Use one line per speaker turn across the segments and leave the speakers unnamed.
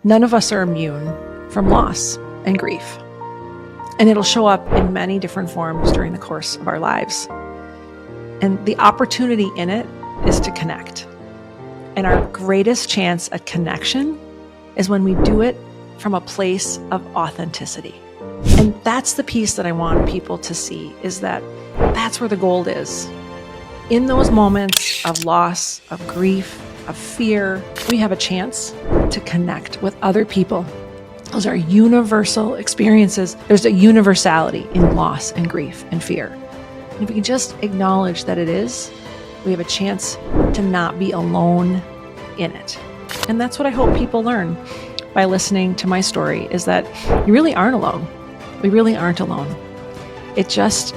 None of us are immune from loss and grief. And it'll show up in many different forms during the course of our lives. And the opportunity in it is to connect. And our greatest chance at connection is when we do it from a place of authenticity. And that's the piece that I want people to see, is that that's where the gold is. In those moments of loss, of grief, of fear, we have a chance to connect with other people. Those are universal experiences. There's a universality in loss and grief and fear. And if we can just acknowledge that it is, we have a chance to not be alone in it. And that's what I hope people learn by listening to my story, is that you really aren't alone. We really aren't alone. We just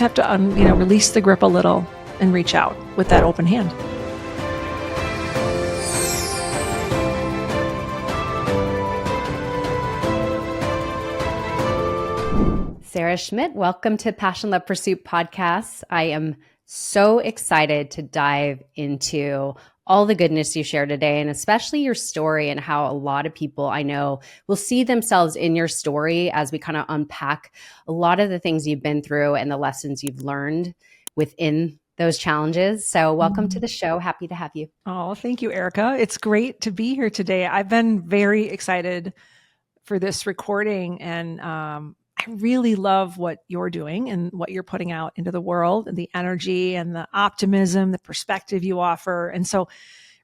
have to release the grip a little and reach out with that open hand.
Sarah Schmidt, welcome to Passion, Love, Pursuit podcast. I am so excited to dive into all the goodness you shared today, and especially your story and how a lot of people I know will see themselves in your story as we kind of unpack a lot of the things you've been through and the lessons you've learned within those challenges. So welcome to the show. Happy to have you.
Oh, thank you, Erica. It's great to be here today. I've been very excited for this recording, and I really love what you're doing and what you're putting out into the world, and the energy and the optimism, the perspective you offer. And so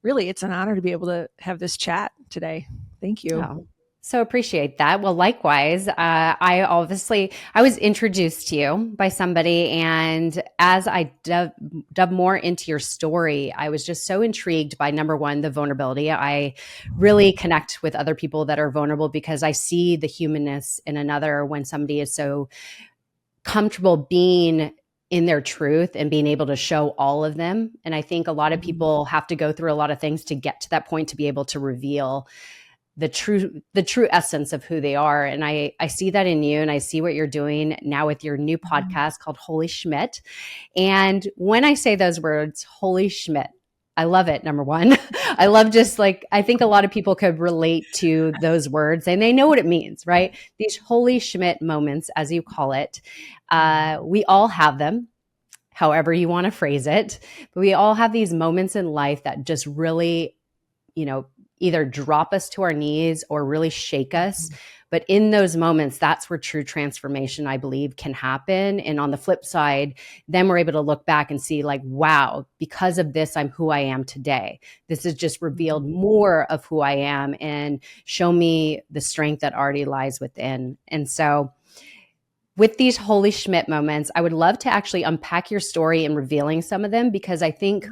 really, it's an honor to be able to have this chat today. Thank you.
Oh, so appreciate that. Well, likewise, I was introduced to you by somebody, and as I dug more into your story, I was just so intrigued by, number one, the vulnerability. I really connect with other people that are vulnerable because I see the humanness in another when somebody is so comfortable being in their truth and being able to show all of them. And I think a lot of people have to go through a lot of things to get to that point to be able to reveal the true essence of who they are. And I see that in you, and I see what you're doing now with your new podcast called Wholey Schmidt. And when I say those words, Wholey Schmidt, I love it. Number one, I love I think a lot of people could relate to those words and they know what it means, right? These Wholey Schmidt moments, as you call it, we all have them, however you want to phrase it, but we all have these moments in life that just really, either drop us to our knees or really shake us. But in those moments, that's where true transformation, I believe, can happen. And on the flip side, then we're able to look back and see wow, because of this, I'm who I am today. This has just revealed more of who I am and show me the strength that already lies within. And so with these Wholey Schmidt moments, I would love to actually unpack your story and revealing some of them, because I think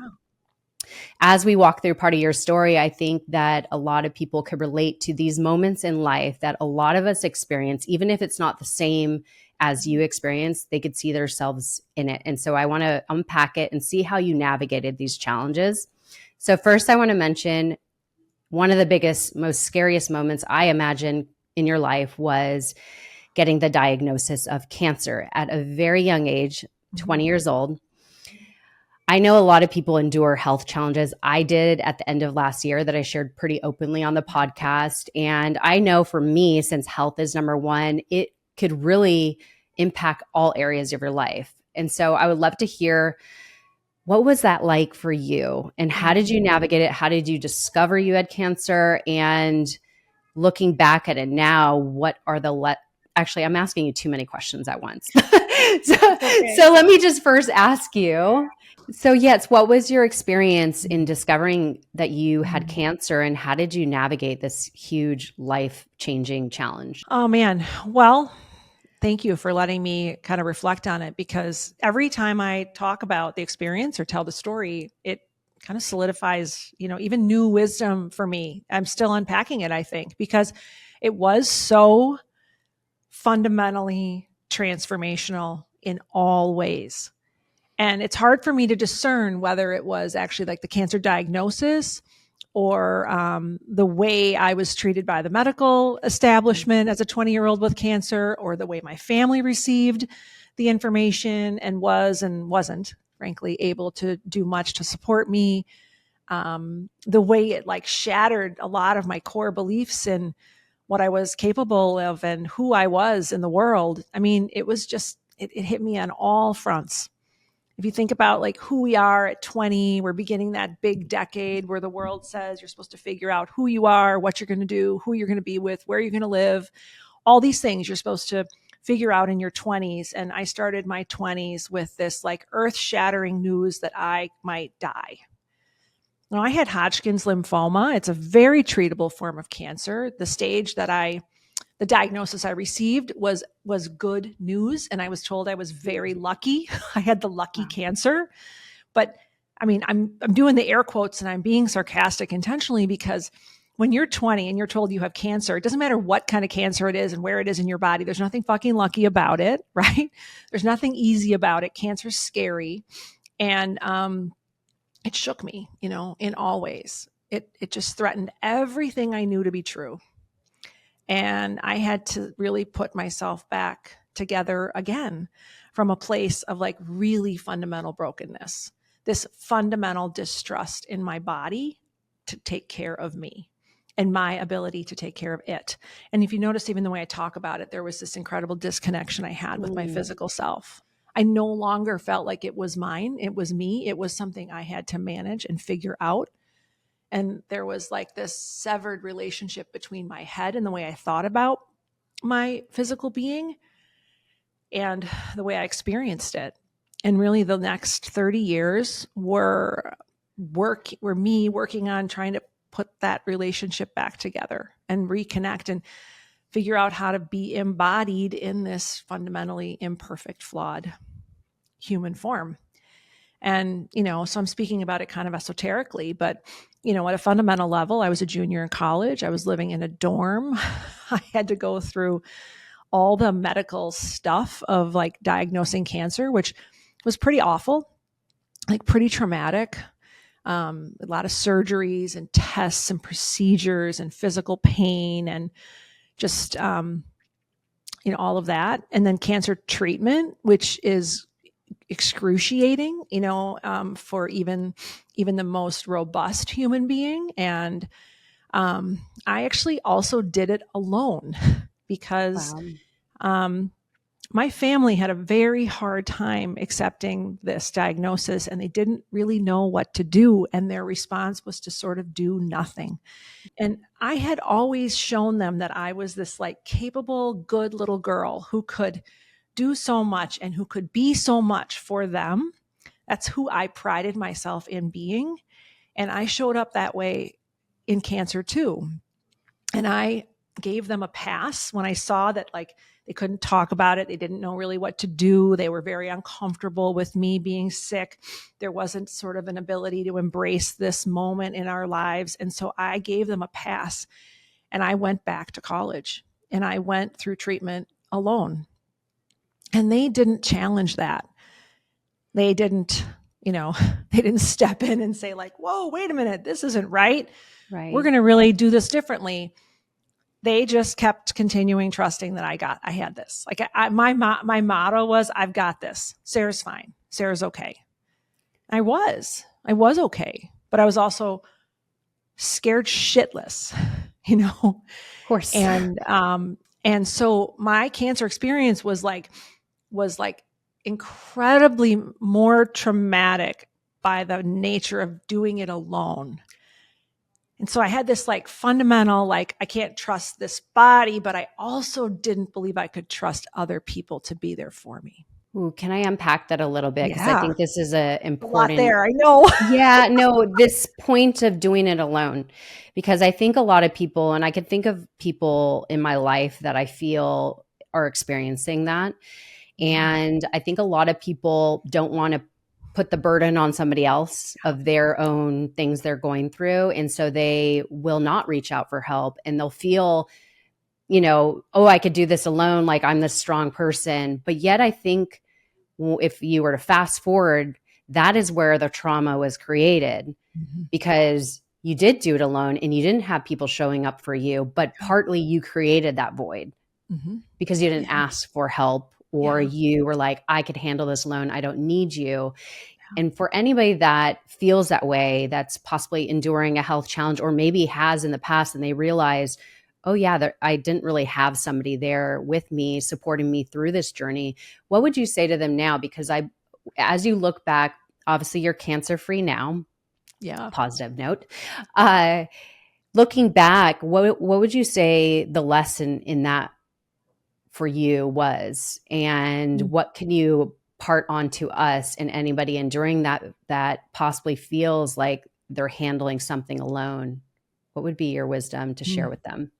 as we walk through part of your story, I think that a lot of people could relate to these moments in life that a lot of us experience, even if it's not the same as you experience, they could see themselves in it. And so I want to unpack it and see how you navigated these challenges. So first, I want to mention one of the biggest, most scariest moments I imagine in your life was getting the diagnosis of cancer at a very young age, 20 years old. I know a lot of people endure health challenges. I did at the end of last year, that I shared pretty openly on the podcast. And I know for me, since health is number one, it could really impact all areas of your life. And so I would love to hear, what was that like for you? And how did you navigate it? How did you discover you had cancer? And looking back at it now, what are actually, I'm asking you too many questions at once. So let me just first ask you. So yes, what was your experience in discovering that you had cancer, and how did you navigate this huge life-changing challenge?
Oh man. Well, thank you for letting me kind of reflect on it, because every time I talk about the experience or tell the story, it kind of solidifies, even new wisdom for me. I'm still unpacking it, I think, because it was so fundamentally transformational in all ways. And it's hard for me to discern whether it was actually like the cancer diagnosis or the way I was treated by the medical establishment as a 20-year-old with cancer, or the way my family received the information and was and wasn't, frankly, able to do much to support me. the way it like shattered a lot of my core beliefs in what I was capable of and who I was in the world. I mean, it was just, it hit me on all fronts. If you think about like who we are at 20, we're beginning that big decade where the world says you're supposed to figure out who you are, what you're going to do, who you're going to be with, where you're going to live, all these things you're supposed to figure out in your 20s. And I started my 20s with this like earth shattering news that I might die. Now, I had Hodgkin's lymphoma. It's a very treatable form of cancer. The diagnosis I received was good news. And I was told I was very lucky. I had the lucky cancer. But I mean, I'm doing the air quotes and I'm being sarcastic intentionally because when you're 20 and you're told you have cancer, it doesn't matter what kind of cancer it is and where it is in your body. There's nothing fucking lucky about it, right? There's nothing easy about it. Cancer's scary. And it shook me, in all ways. It just threatened everything I knew to be true. And I had to really put myself back together again from a place of like really fundamental brokenness, this fundamental distrust in my body to take care of me and my ability to take care of it. And if you notice, even the way I talk about it, there was this incredible disconnection I had with my physical self. I no longer felt like it was mine. It was me. It was something I had to manage and figure out. And there was like this severed relationship between my head and the way I thought about my physical being and the way I experienced it. And really the next 30 years were me working on trying to put that relationship back together and reconnect and figure out how to be embodied in this fundamentally imperfect, flawed human form. And, so I'm speaking about it kind of esoterically, but, at a fundamental level, I was a junior in college. I was living in a dorm. I had to go through all the medical stuff of like diagnosing cancer, which was pretty awful, like pretty traumatic. A lot of surgeries and tests and procedures and physical pain and just, all of that. And then cancer treatment, which is excruciating, for even the most robust human being. And I actually also did it alone because my family had a very hard time accepting this diagnosis and they didn't really know what to do. And their response was to sort of do nothing. And I had always shown them that I was this like capable, good little girl who could do so much and who could be so much for them. That's who I prided myself in being. And I showed up that way in cancer too. And I gave them a pass when I saw that like they couldn't talk about it. They didn't know really what to do. They were very uncomfortable with me being sick. There wasn't sort of an ability to embrace this moment in our lives. And so I gave them a pass and I went back to college and I went through treatment alone. And they didn't challenge that. They didn't, they didn't step in and say like, whoa, wait a minute, this isn't right. We're going to really do this differently. They just kept continuing trusting that I had this. Like my motto was, I've got this. Sarah's fine. Sarah's okay. I was okay, but I was also scared shitless,
Of course.
And so my cancer experience was like incredibly more traumatic by the nature of doing it alone. And so I had this like fundamental, like, I can't trust this body, but I also didn't believe I could trust other people to be there for me.
Ooh, can I unpack that a little bit? Because I think this is a important.
A lot there, I know.
Yeah, no, this point of doing it alone, because I think a lot of people, and I could think of people in my life that I feel are experiencing that. And I think a lot of people don't want to put the burden on somebody else of their own things they're going through. And so they will not reach out for help and they'll feel, oh, I could do this alone. Like I'm this strong person. But yet I think if you were to fast forward, that is where the trauma was created because you did do it alone and you didn't have people showing up for you, but partly you created that void because you didn't ask for help or you were like, I could handle this alone. I don't need you. And for anybody that feels that way, that's possibly enduring a health challenge or maybe has in the past, and they realize, oh yeah, I didn't really have somebody there with me, supporting me through this journey. What would you say to them now? Because as you look back, obviously you're cancer-free now.
Yeah.
Positive note. Looking back, what would you say the lesson in that for you was, and what can you part onto us and anybody enduring that possibly feels like they're handling something alone? What would be your wisdom to share with them?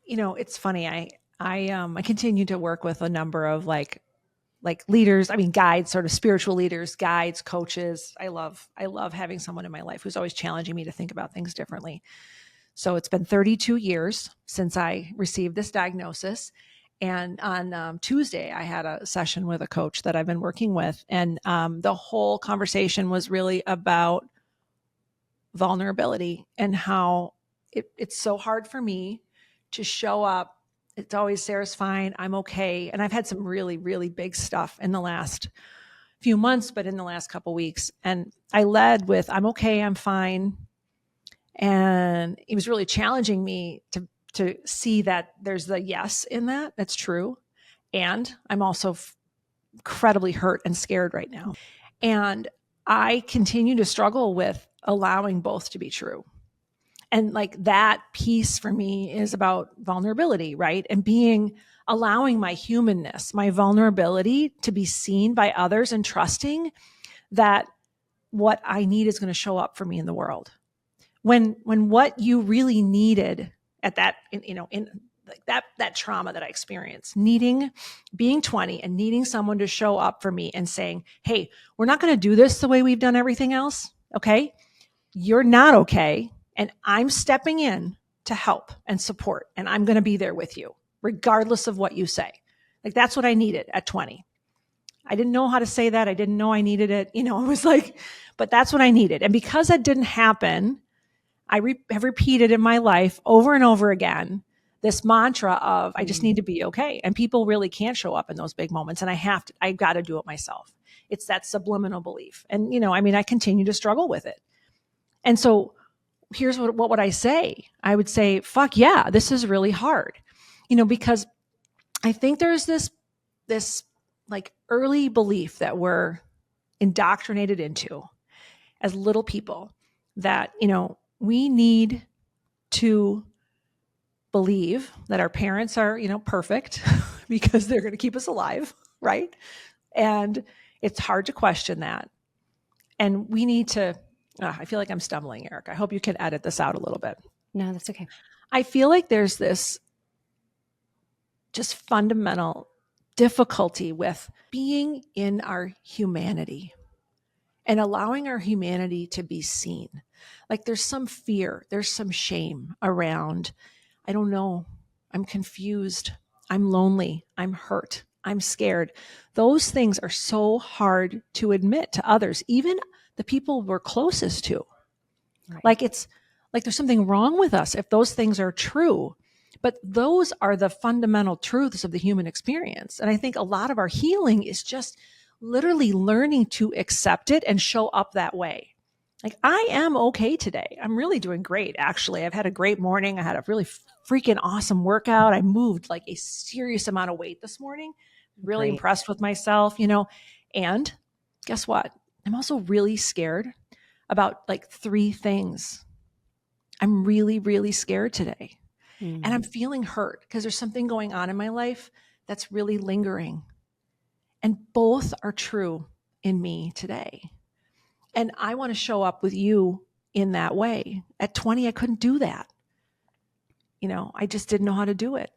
It's funny. I continue to work with a number of like leaders, guides, sort of spiritual leaders, guides, coaches. I love having someone in my life who's always challenging me to think about things differently. So it's been 32 years since I received this diagnosis. And on Tuesday, I had a session with a coach that I've been working with. And the whole conversation was really about vulnerability and how it's so hard for me to show up. It's always, Sarah's fine, I'm okay. And I've had some really, really big stuff in the last few months, but in the last couple of weeks. And I led with, I'm okay, I'm fine. And it was really challenging me to see that there's the yes in that. That's true. And I'm also incredibly hurt and scared right now. And I continue to struggle with allowing both to be true. And like that piece for me is about vulnerability, right? And allowing my humanness, my vulnerability to be seen by others, and trusting that what I need is going to show up for me in the world. When what you really needed at that, in like that trauma that I experienced, being 20 and needing someone to show up for me and saying, hey, we're not going to do this the way we've done everything else. Okay. You're not okay. And I'm stepping in to help and support, and I'm going to be there with you, regardless of what you say. Like, that's what I needed at 20. I didn't know how to say that. I didn't know I needed it. It was like, but that's what I needed. And because that didn't happen, I have repeated in my life over and over again this mantra of, I just need to be okay. And people really can't show up in those big moments. And I got to do it myself. It's that subliminal belief. And, I continue to struggle with it. And so here's what would I say? I would say, fuck yeah, this is really hard, because I think there's this like early belief that we're indoctrinated into as little people that, we need to believe that our parents are, perfect because they're going to keep us alive. Right. And it's hard to question that. And we need to, I feel like I'm stumbling, Eric. I hope you can edit this out a little bit.
No, that's okay.
I feel like there's this just fundamental difficulty with being in our humanity and allowing our humanity to be seen. Like, there's some fear, there's some shame around, I don't know, I'm confused, I'm lonely, I'm hurt, I'm scared. Those things are so hard to admit to others, even the people we're closest to. Right. Like, it's like there's something wrong with us if those things are true. But those are the fundamental truths of the human experience. And I think a lot of our healing is just literally learning to accept it and show up that way. Like, I am okay today. I'm really doing great, actually. I've had a great morning. I had a really freaking awesome workout. I moved like a serious amount of weight this morning. Really impressed with myself, And guess what? I'm also really scared about like 3 things. I'm really, really scared today. And I'm feeling hurt because there's something going on in my life that's really lingering. And both are true in me today. And I want to show up with you in that way. At 20, I couldn't do that. I just didn't know how to do it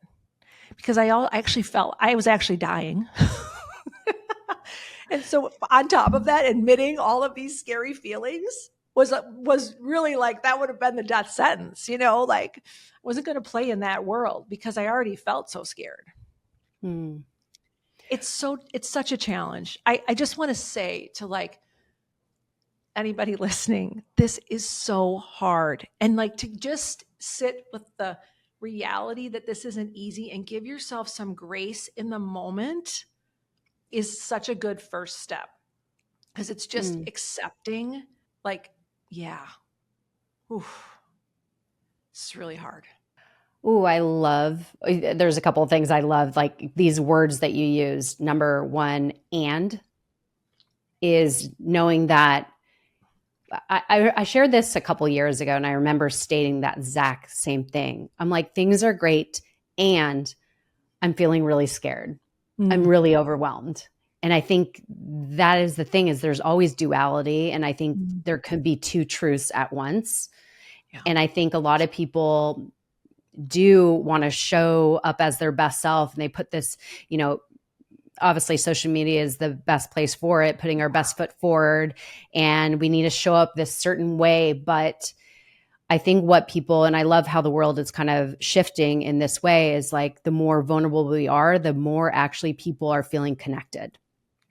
because I actually felt I was actually dying. And so on top of that, admitting all of these scary feelings was really like, that would have been the death sentence, like I wasn't going to play in that world because I already felt so scared. It's such a challenge. I just want to say to like anybody listening, this is so hard. And like to just sit with the reality that this isn't easy and give yourself some grace in the moment is such a good first step. because it's just accepting, like, yeah, oof, it's really hard.
Ooh, there's a couple of things I love, like these words that you use. Number one, and is knowing that I shared this a couple years ago, and I remember stating that exact same thing. I'm like, things are great, and I'm feeling really scared. I'm really overwhelmed. And I think that is the thing, is there's always duality. And I think there could be two truths at once.
Yeah.
And I think a lot of people do want to show up as their best self. And they put this, obviously social media is the best place for it, putting our best foot forward. And we need to show up this certain way. But I think what people, and I love how the world is kind of shifting in this way, is like the more vulnerable we are, the more actually people are feeling connected.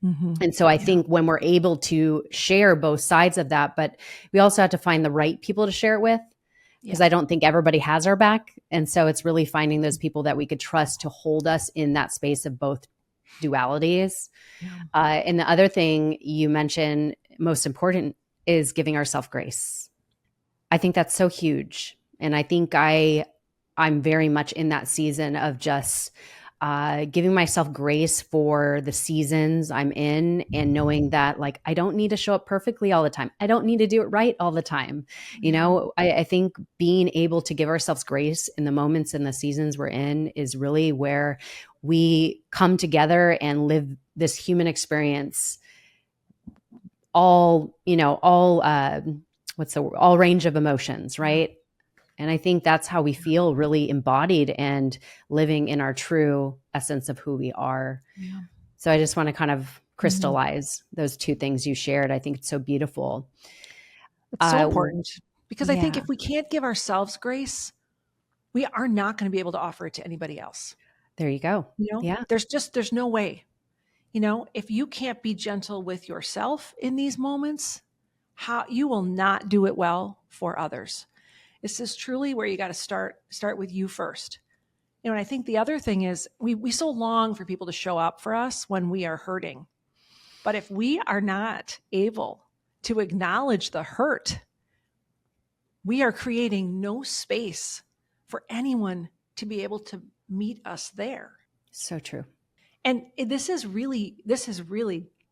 And so I think when we're able to share both sides of that, but we also have to find the right people to share it with, because I don't think everybody has our back. And so it's really finding those people that we could trust to hold us in that space of both dualities. And the other thing you mentioned, most important, is giving ourselves grace. I think that's so huge. And I think I'm very much in that season of just giving myself grace for the seasons I'm in, and knowing that, like, I don't need to show up perfectly all the time. I don't need to do it right all the time. I think being able to give ourselves grace in the moments and the seasons we're in is really where we come together and live this human experience, all range of emotions, right? And I think that's how we feel really embodied and living in our true essence of who we are. Yeah. So I just want to kind of crystallize those two things you shared. I think it's so beautiful.
It's so important, because I think if we can't give ourselves grace, we are not going to be able to offer it to anybody else.
There you go.
There's no way. If you can't be gentle with yourself in these moments, how you will not do it well for others. This is truly where you got to start with you first. And I think the other thing is we so long for people to show up for us when we are hurting. But if we are not able to acknowledge the hurt, we are creating no space for anyone to be able to meet us there.
So true.
And this is really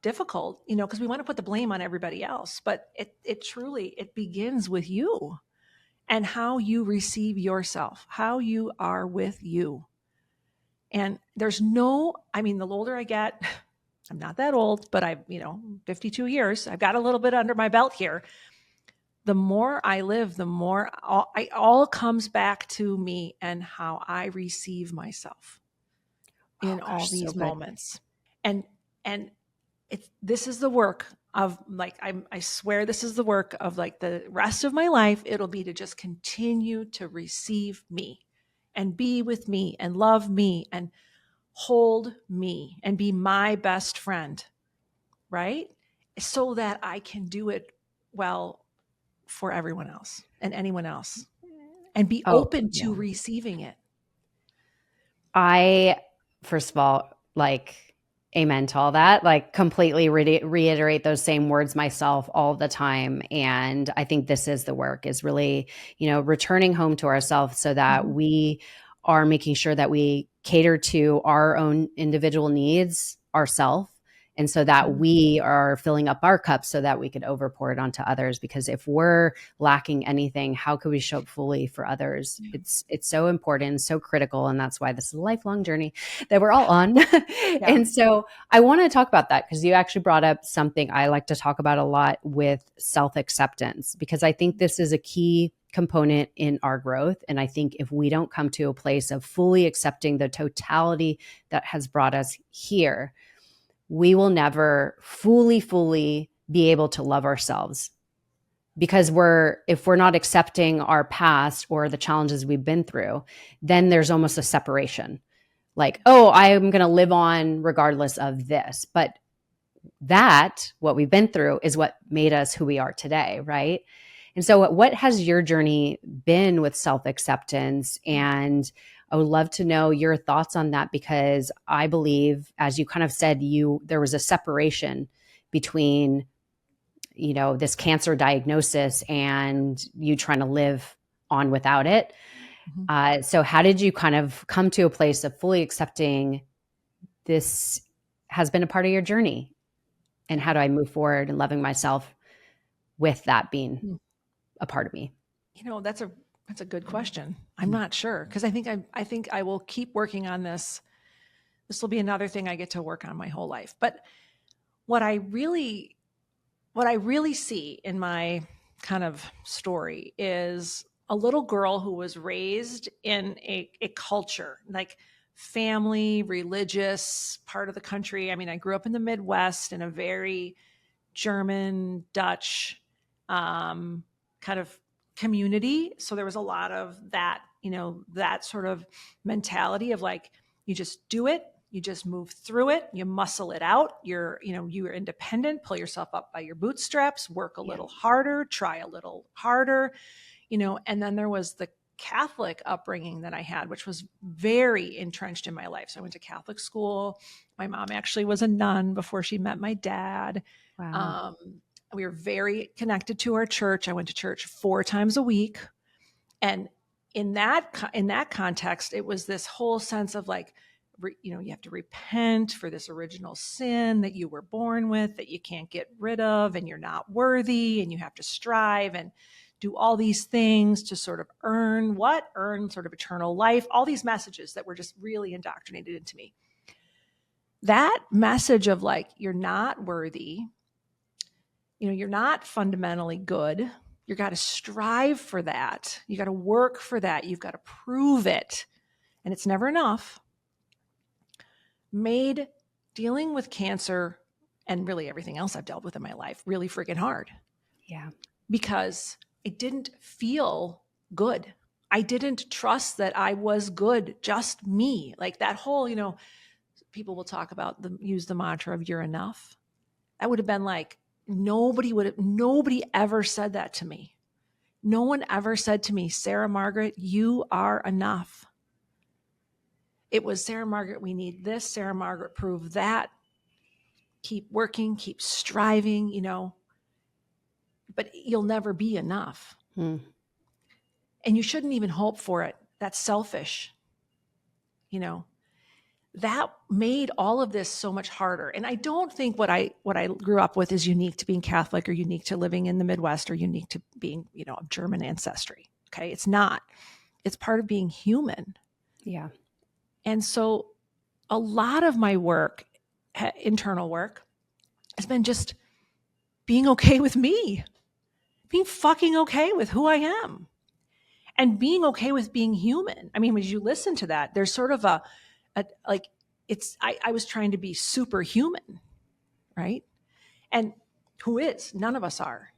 difficult, because we want to put the blame on everybody else, but it truly begins with you and how you receive yourself, how you are with you. And the older I get, I'm not that old, but 52 years, I've got a little bit under my belt here. The more I live, the more all comes back to me and how I receive myself in all these moments. And this is the work of, like, I swear this is the work of, like, the rest of my life. It'll be to just continue to receive me and be with me and love me and hold me and be my best friend, right? So that I can do it well for everyone else and anyone else, and be open to receiving it.
I, first of all, amen to all that, completely reiterate those same words myself all the time. And I think this is the work, is really, returning home to ourselves, so that we are making sure that we cater to our own individual needs ourselves. And so that we are filling up our cups so that we could overpour it onto others. Because if we're lacking anything, how could we show up fully for others? It's so important, so critical. And that's why this is a lifelong journey that we're all on. And so I want to talk about that, because you actually brought up something I like to talk about a lot with self-acceptance, because I think this is a key component in our growth. And I think if we don't come to a place of fully accepting the totality that has brought us here, we will never fully be able to love ourselves, because if we're not accepting our past or the challenges we've been through, then there's almost a separation. Like, I'm going to live on regardless of this. But what we've been through is what made us who we are today, right? And so what has your journey been with self-acceptance? And I would love to know your thoughts on that, because I believe, as you kind of said, there was a separation between this cancer diagnosis and you trying to live on without it. So how did you kind of come to a place of fully accepting this has been a part of your journey? And how do I move forward and loving myself with that being a part of me?
That's a good question. I'm not sure, because I think I will keep working on this. This will be another thing I get to work on my whole life. But what I really see in my kind of story is a little girl who was raised in a culture, like family, religious part of the country. I mean, I grew up in the Midwest in a very German, Dutch kind of community. So there was a lot of that, that sort of mentality of like, you just do it. You just move through it. You muscle it out. You're independent, pull yourself up by your bootstraps, work a little harder, try a little harder, and then there was the Catholic upbringing that I had, which was very entrenched in my life. So I went to Catholic school. My mom actually was a nun before she met my dad.
Wow.
We were very connected to our church. I went to church 4 times a week. And in that context, it was this whole sense of like, you have to repent for this original sin that you were born with, that you can't get rid of, and you're not worthy, and you have to strive and do all these things to sort of earn sort of eternal life, all these messages that were just really indoctrinated into me. That message of like, you're not worthy, you're not fundamentally good. You got to strive for that. You got to work for that. You've got to prove it. And it's never enough. Made dealing with cancer and really everything else I've dealt with in my life really freaking hard.
Yeah.
Because I didn't feel good. I didn't trust that I was good, just me. Like that whole, people will talk about use the mantra of you're enough. That would have been like, nobody ever said that to me. No one ever said to me, Sarah Margaret, you are enough. It was, Sarah Margaret, we need this. Sarah Margaret, prove that. Keep working, keep striving, but you'll never be enough. And you shouldn't even hope for it. That's selfish. That made all of this so much harder. And I don't think what I grew up with is unique to being Catholic or unique to living in the Midwest or unique to being, of German ancestry. Okay. It's not. It's part of being human.
Yeah.
And so a lot of my work, internal work, has been just being okay with me, being fucking okay with who I am, and being okay with being human. I mean, as you listen to that, there's sort of I was trying to be superhuman, right? And who is? None of us are.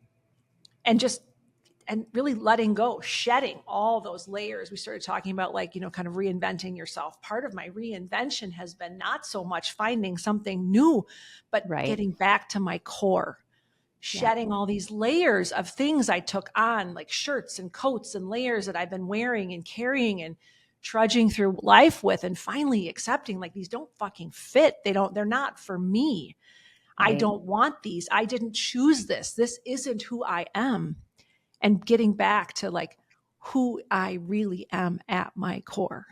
And really letting go, shedding all those layers. We started talking about like, kind of reinventing yourself. Part of my reinvention has been not so much finding something new, but getting back to my core, shedding all these layers of things I took on, like shirts and coats and layers that I've been wearing and carrying and trudging through life with, and finally accepting like these don't fucking fit. They're not for me. Right. I don't want these. I didn't choose this. This isn't who I am. And getting back to like who I really am at my core,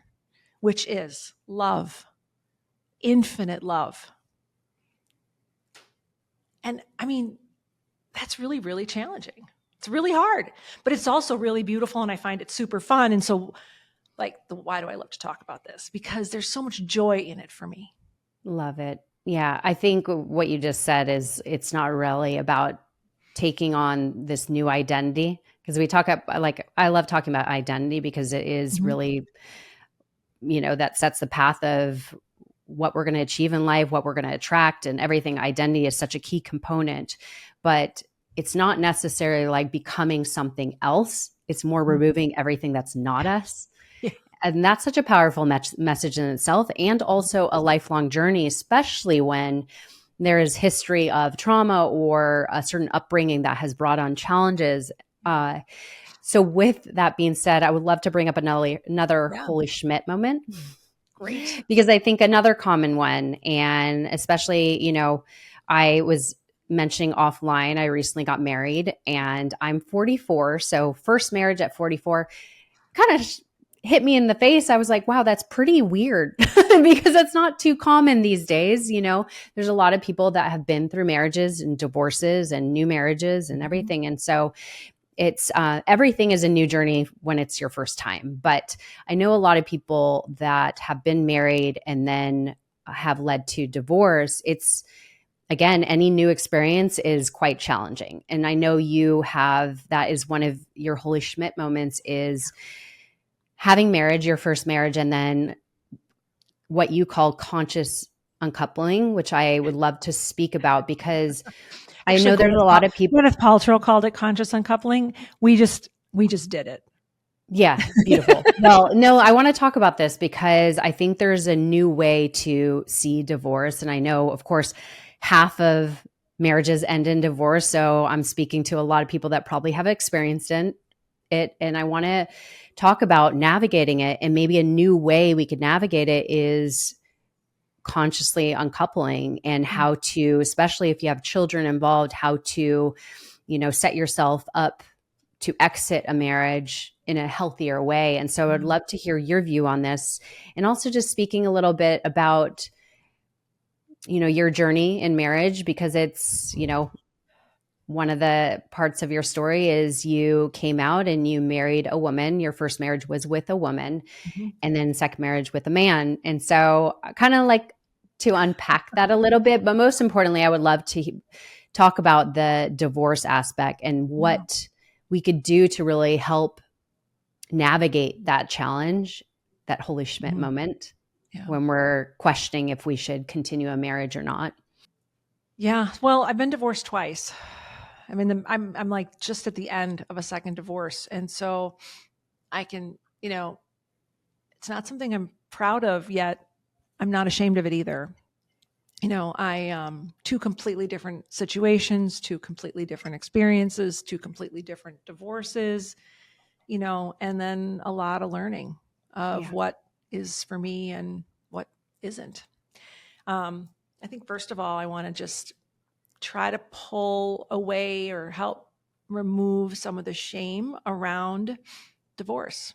which is love, infinite love. And I mean, that's really, really challenging. It's really hard, but it's also really beautiful. And I find it super fun. And so why do I love to talk about this? Because there's so much joy in it for me.
Love it. Yeah. I think what you just said is it's not really about taking on this new identity, because I love talking about identity because it is really, that sets the path of what we're going to achieve in life, what we're going to attract, and everything. Identity is such a key component, but it's not necessarily like becoming something else. It's more removing everything that's not us. Yeah. And that's such a powerful message in itself, and also a lifelong journey, especially when there is history of trauma or a certain upbringing that has brought on challenges. So with that being said, I would love to bring up another Wholey Schmidt moment.
Great.
Because I think another common one, and especially, I was mentioning offline, I recently got married and I'm 44. So first marriage at 44 kind of hit me in the face. I was like, wow, that's pretty weird because that's not too common these days. There's a lot of people that have been through marriages and divorces and new marriages and everything. And so it's everything is a new journey when it's your first time. But I know a lot of people that have been married and then have led to divorce. It's, again, any new experience is quite challenging. And I know that is one of your Wholey Schmidt moments, is having marriage, your first marriage, and then what you call conscious uncoupling, which I would love to speak about, because I know there's a lot of people.
Gwyneth Paltrow called it conscious uncoupling. We just did it.
Yeah, beautiful. Well, no, I want to talk about this because I think there's a new way to see divorce. And I know, of course, half of marriages end in divorce. So I'm speaking to a lot of people that probably have experienced it. And I want to talk about navigating it. And maybe a new way we could navigate it is consciously uncoupling, and how to, especially if you have children involved, how to, set yourself up to exit a marriage in a healthier way. And so I'd love to hear your view on this, and also just speaking a little bit about, your journey in marriage, because it's, one of the parts of your story is you came out and you married a woman. Your first marriage was with a woman, and then second marriage with a man. And so I kind of like to unpack that a little bit, but most importantly, I would love to talk about the divorce aspect and what we could do to really help navigate that challenge, that Wholey Schmidt moment, when we're questioning if we should continue a marriage or not.
Yeah. Well, I've been divorced twice. I mean, I'm like just at the end of a second divorce. And so I can, it's not something I'm proud of, yet I'm not ashamed of it either. Two completely different situations, two completely different experiences, two completely different divorces, and then a lot of learning of what is for me and what isn't. I think first of all, I want to just try to pull away or help remove some of the shame around divorce,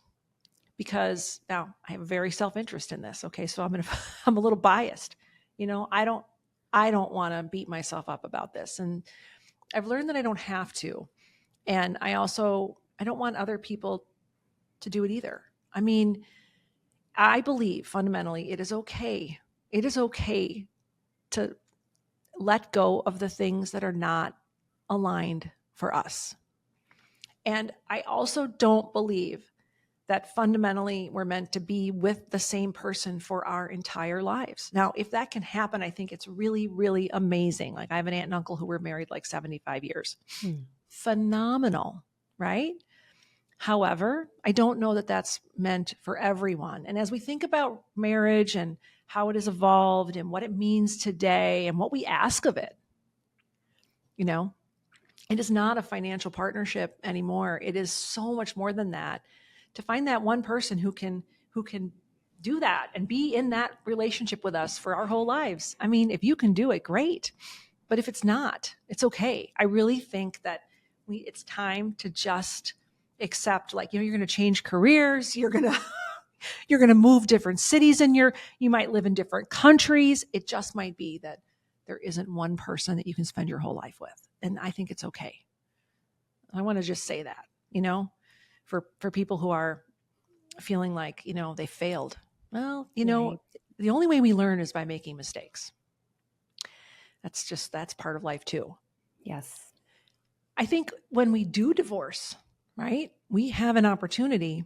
because now I have a very self-interest in this. Okay. So I'm a little biased. I don't want to beat myself up about this. And I've learned that I don't have to. And I don't want other people to do it either. I mean, I believe fundamentally it is okay. It is okay to let go of the things that are not aligned for us. And I also don't believe that fundamentally we're meant to be with the same person for our entire lives. Now, if that can happen, I think it's really, really amazing. Like I have an aunt and uncle who were married like 75 years. Phenomenal, right? However, I don't know that that's meant for everyone. And as we think about marriage and how it has evolved and what it means today and what we ask of it, it is not a financial partnership anymore. It is so much more than that. To find that one person who can do that and be in that relationship with us for our whole lives. I mean, if you can do it, great. But if it's not, it's okay. I really think that it's time to just accept, like, you're going to change careers. You're going to move different cities, and you might live in different countries. It just might be that there isn't one person that you can spend your whole life with. And I think it's okay. I want to just say that, for people who are feeling like, they failed. Well,
Right.
the only way we learn is by making mistakes. That's part of life too.
Yes.
I think when we do divorce, right, we have an opportunity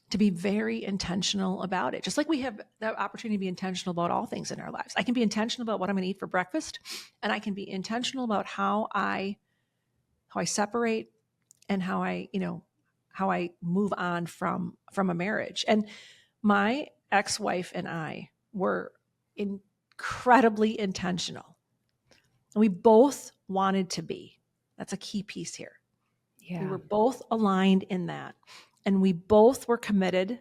to be very intentional about it. Just like we have the opportunity to be intentional about all things in our lives. I can be intentional about what I'm going to eat for breakfast, and I can be intentional about how I separate and how I move on from a marriage. And my ex-wife and I were incredibly intentional. And we both wanted to be. That's a key piece here.
Yeah.
We were both aligned in that. And we both were committed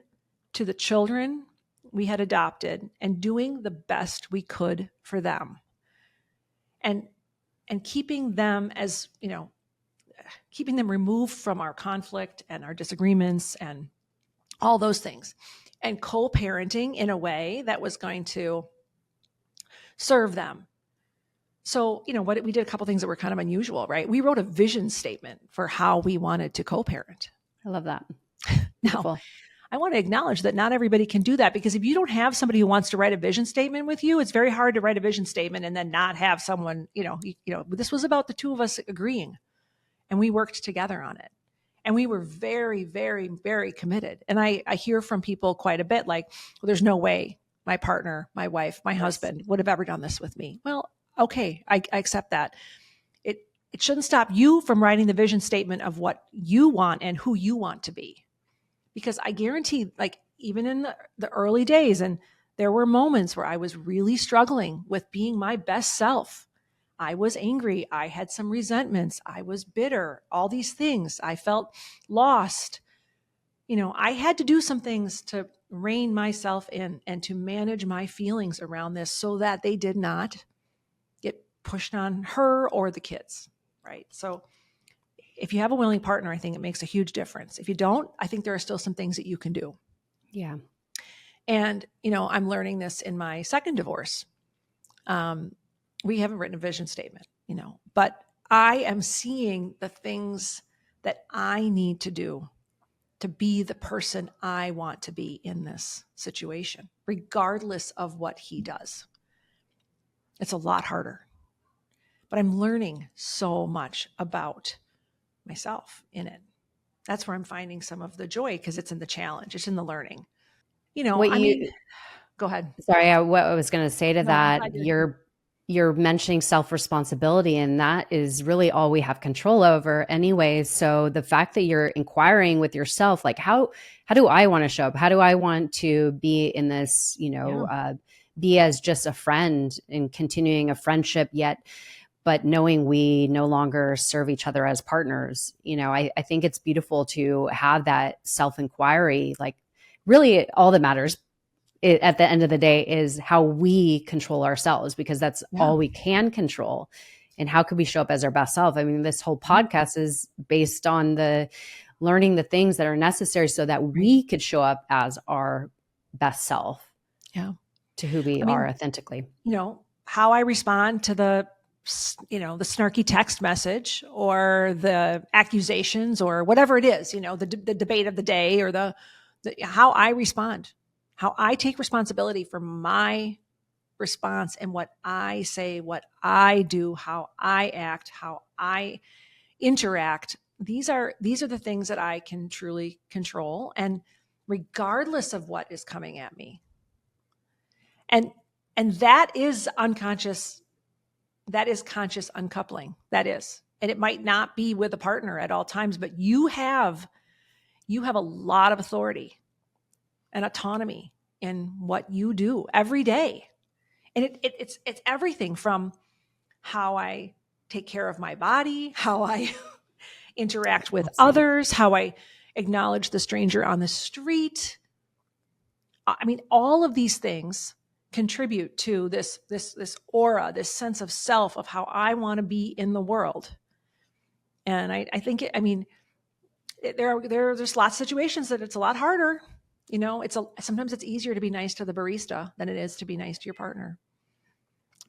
to the children we had adopted and doing the best we could for them. And and keeping them as, keeping them removed from our conflict and our disagreements and all those things, and co-parenting in a way that was going to serve them. So, what we did a couple things that were kind of unusual, right? We wrote a vision statement for how we wanted to co-parent.
I love that.
Now, I want to acknowledge that not everybody can do that, because if you don't have somebody who wants to write a vision statement with you, it's very hard to write a vision statement and then not have someone, this was about the two of us agreeing, and we worked together on it. And we were very, very, very committed. And I hear from people quite a bit like, well, there's no way my partner, my wife, my husband would have ever done this with me. Well, okay, I accept that. It shouldn't stop you from writing the vision statement of what you want and who you want to be. Because I guarantee, like, even in the early days, and there were moments where I was really struggling with being my best self. I was angry. I had some resentments. I was bitter, all these things. I felt lost. I had to do some things to rein myself in and to manage my feelings around this so that they did not get pushed on her or the kids, right? So if you have a willing partner, I think it makes a huge difference. If you don't, I think there are still some things that you can do.
Yeah.
And, I'm learning this in my second divorce. We haven't written a vision statement, but I am seeing the things that I need to do to be the person I want to be in this situation, regardless of what he does. It's a lot harder, but I'm learning so much about myself in it. That's where I'm finding some of the joy, because it's in the challenge. It's in the learning. Go ahead.
Sorry, what I was going to say to that, you're mentioning self-responsibility, and that is really all we have control over anyway. So the fact that you're inquiring with yourself, like, how do I want to show up? How do I want to be in this, be as just a friend and continuing a friendship, but knowing we no longer serve each other as partners. I think it's beautiful to have that self-inquiry. Like, really all that matters at the end of the day is how we control ourselves, because that's all we can control. And how could we show up as our best self? I mean, this whole podcast is based on the learning the things that are necessary so that we could show up as our best self.
Yeah.
To who we are authentically.
How I respond to the snarky text message or the accusations or whatever it is, the debate of the day, or how I respond, how I take responsibility for my response and what I say, what I do, how I act, how I interact. These are the things that I can truly control, and regardless of what is coming at me. And that is unconscious. That is conscious uncoupling. That is. And it might not be with a partner at all times, but you have a lot of authority and autonomy in what you do every day. And it's everything from how I take care of my body, how I interact with others, how I acknowledge the stranger on the street. I mean, all of these things contribute to this aura, this sense of self, of how I want to be in the world. And I think there's lots of situations that it's a lot harder. Sometimes it's easier to be nice to the barista than it is to be nice to your partner.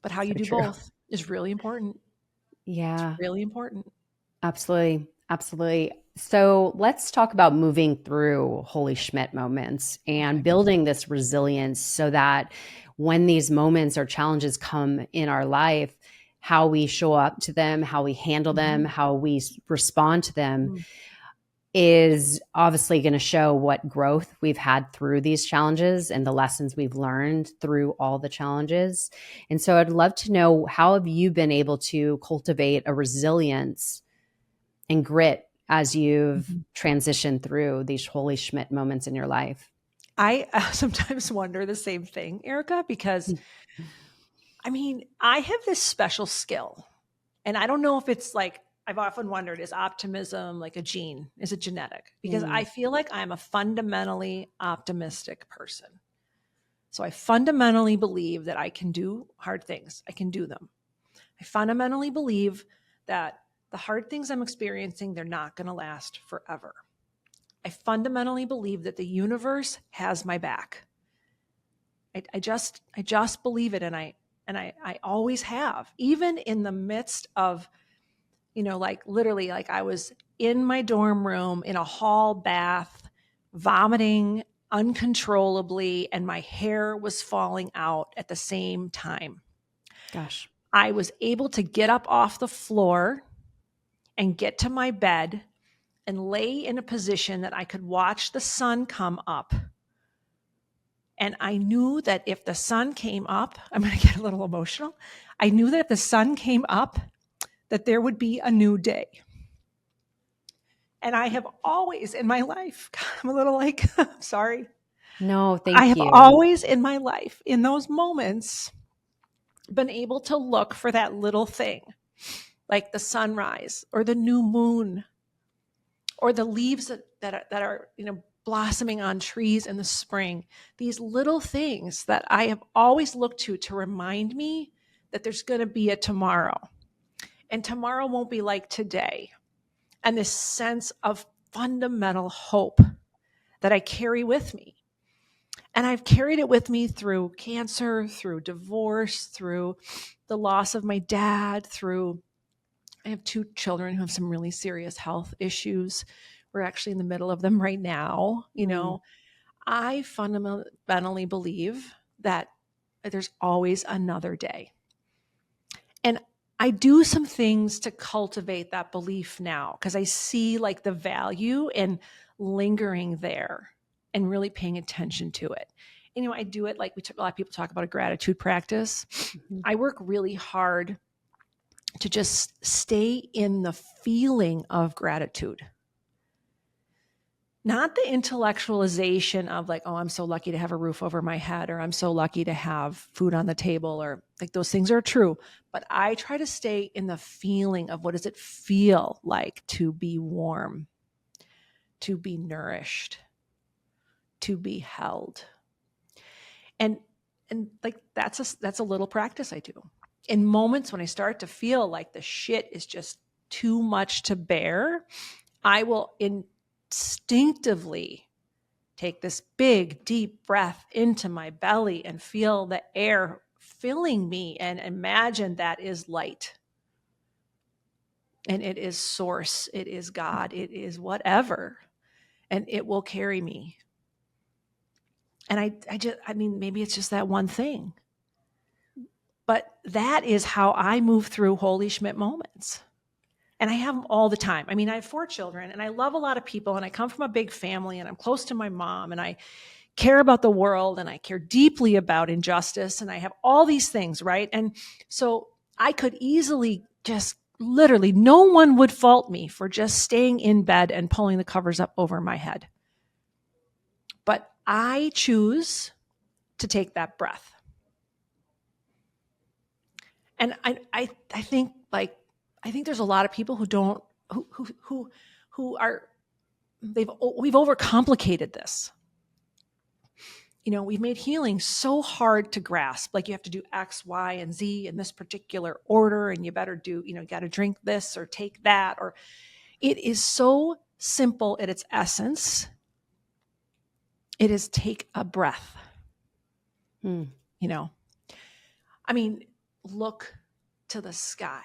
But how you do both is really important.
Yeah.
It's really important.
Absolutely. Absolutely. So let's talk about moving through Wholey Schmidt moments and building this resilience so that when these moments or challenges come in our life, how we show up to them, how we handle them, how we respond to them is obviously going to show what growth we've had through these challenges and the lessons we've learned through all the challenges. And so I'd love to know, how have you been able to cultivate a resilience and grit as you've transitioned through these Wholey Schmidt moments in your life?
I sometimes wonder the same thing, Erica, because I have this special skill, and I don't know if it's like, I've often wondered, is optimism like a gene? Is it genetic? Because I feel like I'm a fundamentally optimistic person. So I fundamentally believe that I can do hard things. I can do them. I fundamentally believe that the hard things I'm experiencing, they're not going to last forever. I fundamentally believe that the universe has my back. I just believe it, and I always have, even in the midst of, like literally, like I was in my dorm room in a hall bath, vomiting uncontrollably, and my hair was falling out at the same time.
Gosh.
I was able to get up off the floor and get to my bed and lay in a position that I could watch the sun come up. And I knew that if the sun came up, I'm going to get a little emotional. I knew that if the sun came up, that there would be a new day. And I have always in my life, I'm a little like, I'm sorry.
No,
I
thank
have
you.
always in my life, in those moments, been able to look for that little thing, like the sunrise or the new moon or the leaves that are blossoming on trees in the spring. These little things that I have always looked to remind me that there's going to be a tomorrow. And tomorrow won't be like today. And this sense of fundamental hope that I carry with me. And I've carried it with me through cancer, through divorce, through the loss of my dad, I have 2 children who have some really serious health issues. We're actually in the middle of them right now. I fundamentally believe that there's always another day. And I do some things to cultivate that belief now because I see like the value in lingering there and really paying attention to it. I do it like a lot of people talk about a gratitude practice.
Mm-hmm.
I work really hard to just stay in the feeling of gratitude. Not the intellectualization of like, oh, I'm so lucky to have a roof over my head, or I'm so lucky to have food on the table, or like those things are true. But I try to stay in the feeling of what does it feel like to be warm, to be nourished, to be held. And like that's a little practice I do. In moments when I start to feel like the shit is just too much to bear, I will instinctively take this big, deep breath into my belly and feel the air filling me and imagine that is light. And it is source, it is God, it is whatever. And it will carry me. And I mean, maybe it's just that one thing. But that is how I move through Wholey Schmidt moments. And I have them all the time. I mean, I have 4 children and I love a lot of people and I come from a big family and I'm close to my mom and I care about the world and I care deeply about injustice and I have all these things, right? And so I could easily just literally, no one would fault me for just staying in bed and pulling the covers up over my head. But I choose to take that breath. And I think like, I think there's a lot of people who don't, who are, we've overcomplicated this. We've made healing so hard to grasp. Like you have to do X, Y, and Z in this particular order, and you better do, you got to drink this or take that. Or it is so simple at its essence. It is take a breath. I mean, look to the sky.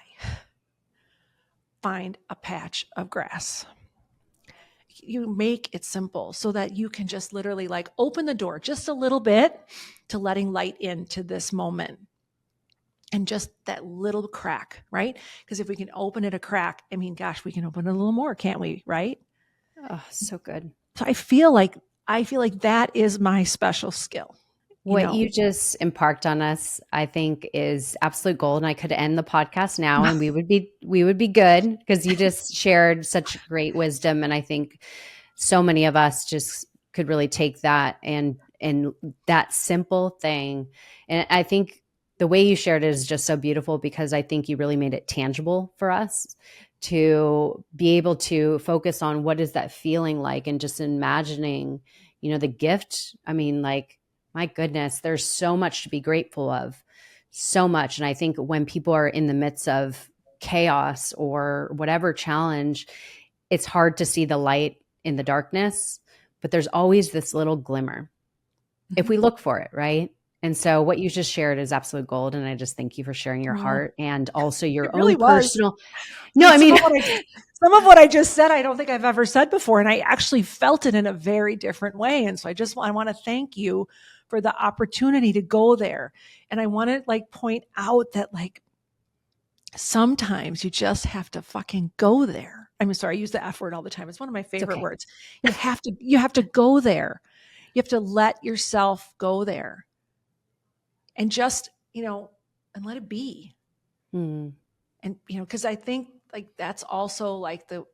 Find a patch of grass. You make it simple so that you can just literally like open the door just a little bit to letting light into this moment. And just that little crack, right? Because if we can open it a crack, I mean, gosh, we can open it a little more, can't we? Right?
Oh, so good.
So I feel like that is my special skill.
What you just imparted on us, I think, is absolute gold. And I could end the podcast now and we would be good because you just shared such great wisdom. And I think so many of us just could really take that and that simple thing. And I think the way you shared it is just so beautiful because I think you really made it tangible for us to be able to focus on what is that feeling like and just imagining, the gift. I mean, like, my goodness, there's so much to be grateful of. so much. And I think when people are in the midst of chaos or whatever challenge, it's hard to see the light in the darkness, but there's always this little glimmer if we look for it, right? And so what you just shared is absolute gold. And I just thank you for sharing your heart and also your
It really
own
was.
personal. No, I mean,
some of what I just said, I don't think I've ever said before. And I actually felt it in a very different way. And so I want to thank you for the opportunity to go there. And I want to like point out that like sometimes you just have to fucking go there. I'm sorry, I use the F word all the time. It's one of my favorite words. You have to go there. You have to let yourself go there and just, and let it be. And, cause I think like, that's also like the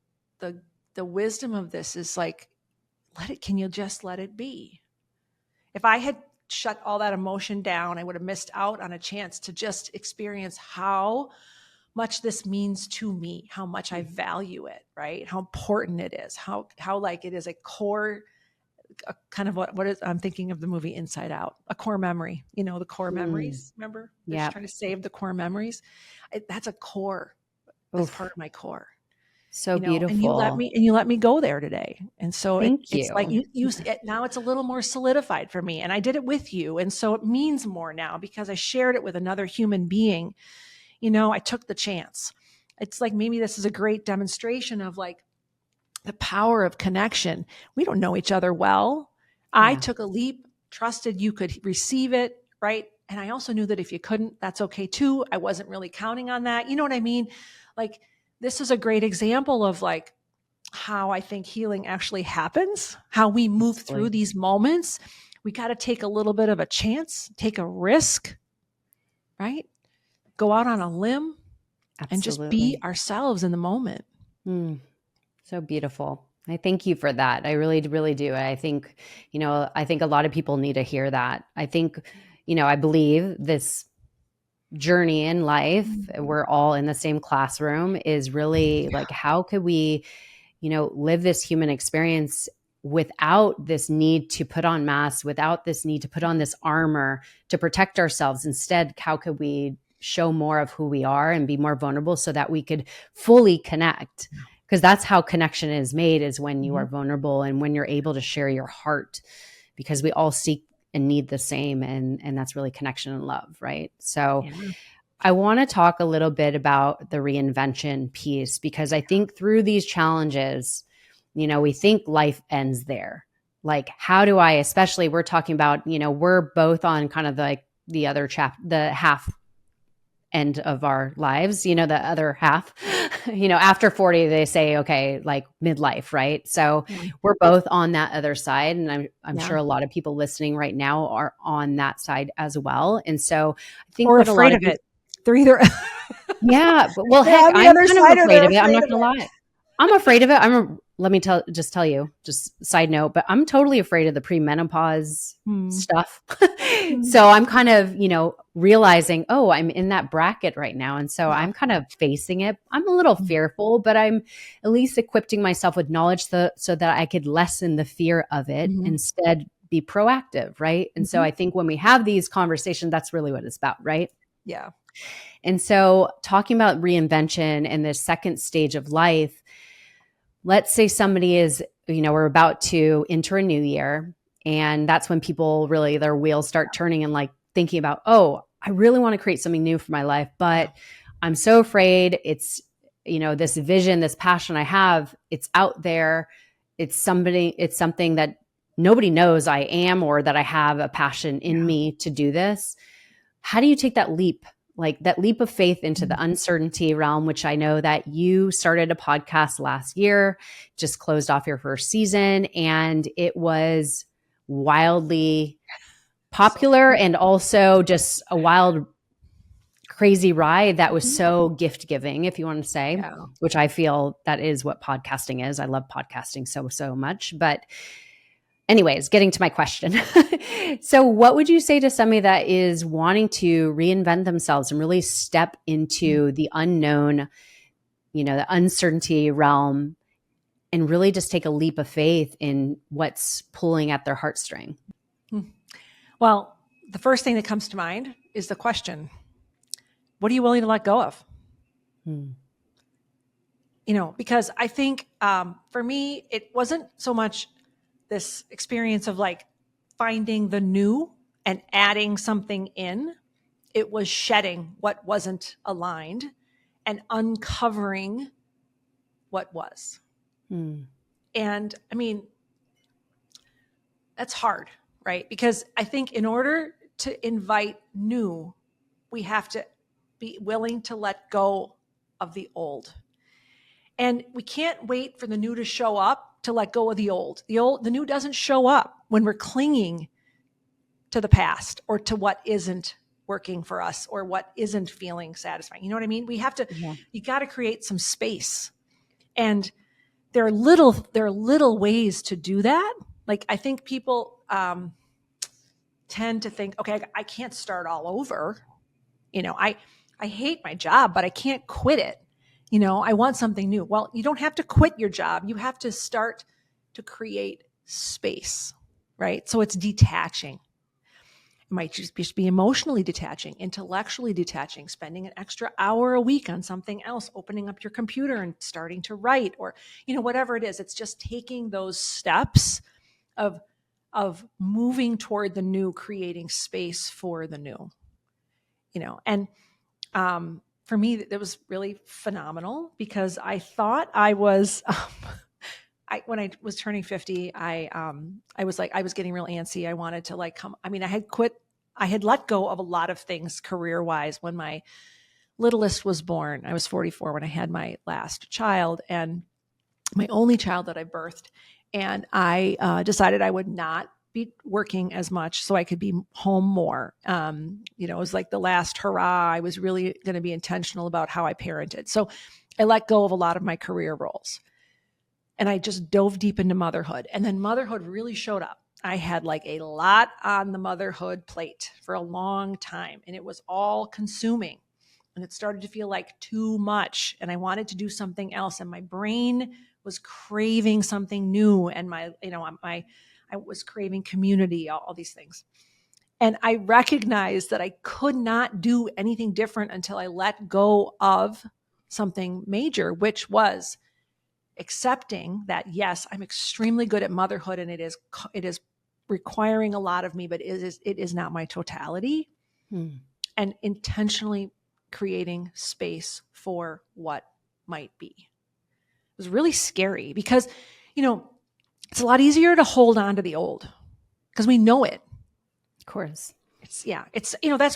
wisdom of this is like, can you just let it be? If I had shut all that emotion down, I would have missed out on a chance to just experience how much this means to me, how much I value it, right? How important it is, how like it is a core, kind of what is, I'm thinking of the movie Inside Out, a core memory, the core memories, remember? They're just trying to save the core memories. That's a core. That's part of my core.
So beautiful.
And you let me go there today. And so
it's
like now it's a little more solidified for me, and I did it with you. And so it means more now because I shared it with another human being. I took the chance. It's like, maybe this is a great demonstration of like the power of connection. We don't know each other well. Yeah. I took a leap, trusted you could receive it, right? And I also knew that if you couldn't, that's okay too. I wasn't really counting on that. You know what I mean? Like, this is a great example of like how I think healing actually happens, how we move through these moments. We got to take a little bit of a chance, take a risk, right? Go out on a limb. Absolutely. And just be ourselves in the moment.
So beautiful. I thank you for that. I really, really do. I think, I think a lot of people need to hear that. I think, I believe this journey in life, we're all in the same classroom, is really like, how could we, live this human experience without this need to put on masks, without this need to put on this armor to protect ourselves. Instead, how could we show more of who we are and be more vulnerable so that we could fully connect? Because that's how connection is made, is when you are vulnerable and when you're able to share your heart, because we all seek and need the same. And that's really connection and love, right? So I want to talk a little bit about the reinvention piece, because I think through these challenges, we think life ends there. Like, how do I, especially we're talking about, we're both on kind of like the other the half end of our lives, the other half, after 40, they say, okay, like midlife, right? So we're both on that other side. And I'm sure a lot of people listening right now are on that side as well. And so I think
or afraid of it. They're either.
Well, heck, I'm kind of afraid of it. I'm not going to lie. I'm afraid of it. Let me tell you, just side note, but I'm totally afraid of the premenopause stuff. So I'm kind of, realizing, oh, I'm in that bracket right now. And so I'm kind of facing it. I'm a little fearful, but I'm at least equipping myself with knowledge so that I could lessen the fear of it, instead be proactive. Right. And so I think when we have these conversations, that's really what it's about. Right.
Yeah.
And so talking about reinvention and the second stage of life, let's say somebody is, we're about to enter a new year, and that's when people really, their wheels start turning and like thinking about, oh, I really want to create something new for my life, but I'm so afraid. It's, this vision, this passion I have, it's out there. It's something that nobody knows I am, or that I have a passion in me to do this. How do you take that leap? Like that leap of faith into the uncertainty realm, which I know that you started a podcast last year, just closed off your first season, and it was wildly popular and also just a wild, crazy ride that was so gift giving, if you want to say, which I feel that is what podcasting is. I love podcasting so much. But anyways, getting to my question. So what would you say to somebody that is wanting to reinvent themselves and really step into the unknown, the uncertainty realm, and really just take a leap of faith in what's pulling at their heartstring?
Well, the first thing that comes to mind is the question, What are you willing to let go of?
Hmm.
Because I think for me, it wasn't so much this experience of like finding the new and adding something in. It was shedding what wasn't aligned and uncovering what was.
Hmm.
And I mean, that's hard, right? Because I think in order to invite new, we have to be willing to let go of the old. And we can't wait for the new to show up to let go of the old. The new doesn't show up when we're clinging to the past or to what isn't working for us or what isn't feeling satisfying. You know what I mean? You got to create some space. And there are little ways to do that. Like I think people tend to think, okay, I can't start all over. I hate my job, but I can't quit it. I want something new. Well, you don't have to quit your job. You have to start to create space, right? So it's detaching. It might just be emotionally detaching, intellectually detaching, spending an extra hour a week on something else, opening up your computer and starting to write, or, whatever it is. It's just taking those steps of moving toward the new, creating space for the new, and for me, that was really phenomenal because I thought I was, when I was turning 50, I was getting real antsy. I wanted to I had let go of a lot of things career wise when my littlest was born. I was 44 when I had my last child and my only child that I birthed. And I decided I would not be working as much so I could be home more. It was like the last hurrah. I was really going to be intentional about how I parented. So I let go of a lot of my career roles and I just dove deep into motherhood. And then motherhood really showed up. I had like a lot on the motherhood plate for a long time and it was all consuming. And it started to feel like too much. And I wanted to do something else. And my brain was craving something new. And I was craving community, all these things. And I recognized that I could not do anything different until I let go of something major, which was accepting that, yes, I'm extremely good at motherhood and it is requiring a lot of me, but it is not my totality. And intentionally creating space for what might be. It was really scary because, it's a lot easier to hold on to the old because we know it.
Of course.
That's